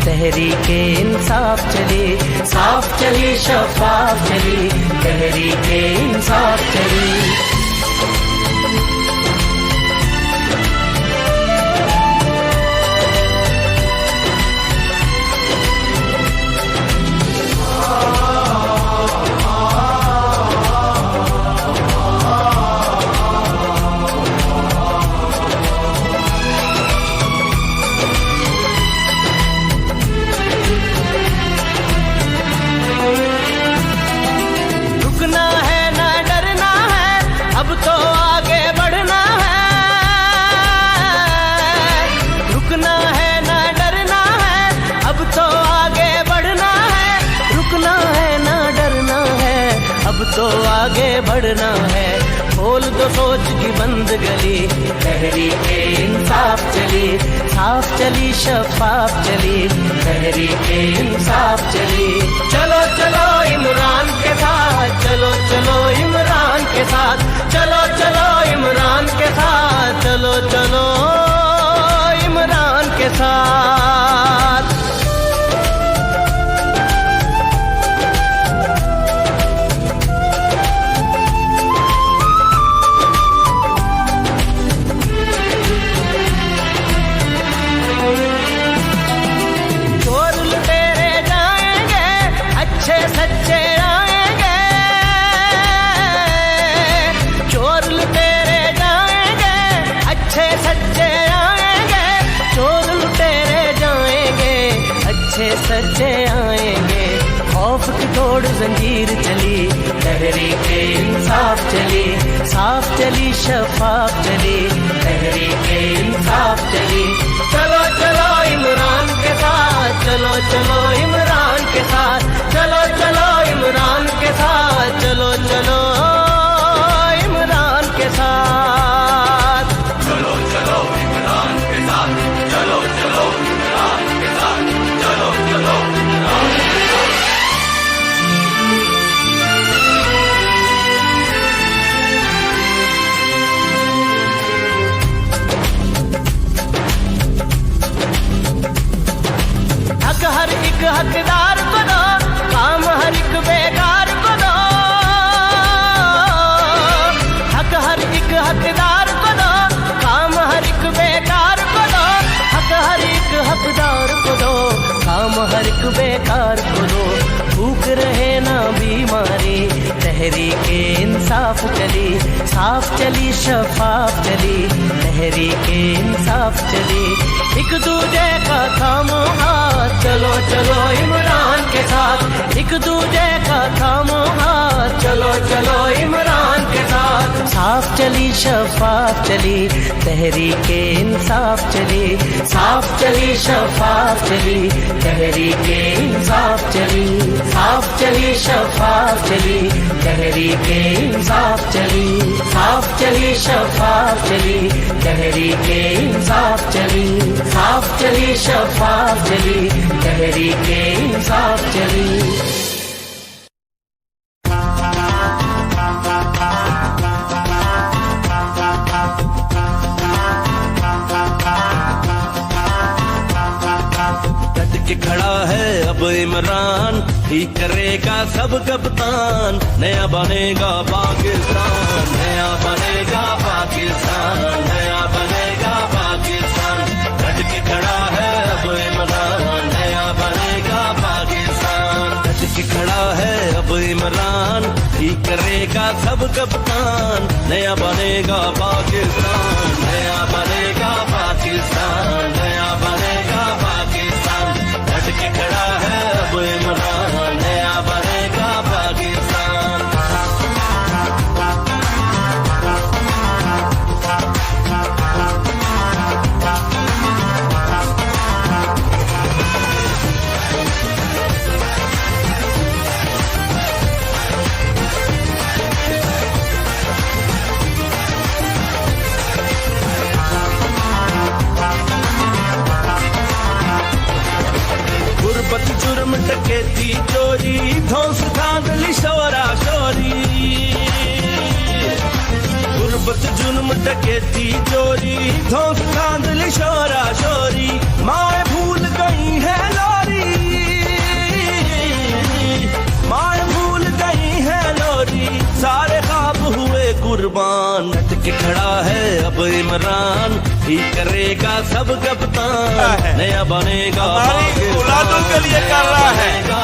तहरीके इंसाफ चली, साफ चली शफाफ चली, तहरीके इंसाफ चली। तो आगे बढ़ना है, खोल दो सोच की बंद गली, तहरीके इंसाफ चली, साफ चली शफाफ चली, तहरीके इंसाफ चली। चलो चलो इमरान के साथ, चलो चलो इमरान के साथ, चलो चलो इमरान के साथ, चलो चलो इमरान के साथ। सच्चे आएंगे, चोर लुटेरे जाएंगे, अच्छे सच्चे आएंगे, चोर लुटेरे जाएंगे, अच्छे सच्चे आएंगे। खौफ की तोड़ जंजीर चली, तहरीके इंसाफ चली, साफ चली शफाफ चली, तहरीके इंसाफ चली। चलो चलो इमरान के साथ, चलो चलो इमरान के साथ, चलो चलो इमरान के साथ, चलो चलो इमरान के साथ, चलो चलो इमरान के साथ, चलो चलो इमरान के साथ, चलो चलो इमरान के साथ। हक हर एक हकदार को दो, काम हर एक बेकार को दो, हक हर एक हकदार को दो, काम हर एक बेकार को दो, हक हर एक हकदार को दो, काम हर एक बेकार को दो। भूख रहे ना बीमारी, तहरीके इंसाफ चली, साफ चली शफाफ चली, तहरीके इंसाफ चली। एक दूजे का थामो हाथ, चलो चलो इमरान के साथ, एक दूजे का थामो हाथ, चलो चलो इमरान के साथ। साफ चली शफाफ चली, तहरीके इंसाफ चली, साफ चली शफाफ चली, तहरीके इंसाफ चली, साफ चली शफाफ चली, तहरीके इंसाफ चली, साफ चली शफाफ चली, तहरीके इंसाफ चली, साफ चली शफाफ चली, तहरीके इंसाफ चली। खड़ा है अब इमरान, ठीक करेगा सब कप्तान, नया बनेगा पाकिस्तान, नया बनेगा पाकिस्तान, नया बनेगा पाकिस्तान। डट के खड़ा है अब इमरान, नया बनेगा पाकिस्तान, डट के खड़ा है अब इमरान, ठीक करेगा सब कप्तान, नया बनेगा पाकिस्तान, नया बनेगा पाकिस्तान, नया बनेगा पाकिस्तान। डट के खड़ा है अब इमरान, नया बनेगा पाकिस्तान। गुर्बत जुर्म डकैती चोरी, धौंस धांधली शोरा शोरी। गुर्बत जुर्म डकैती चोरी, धौंस धांधली शोरा शोरी। माए भूल गई है लोरी, इमरान ही करेगा सब कप्तान, नया बनेगा हमारी पाकिस्तान, औलादों के लिए कर रहा है। बनेगा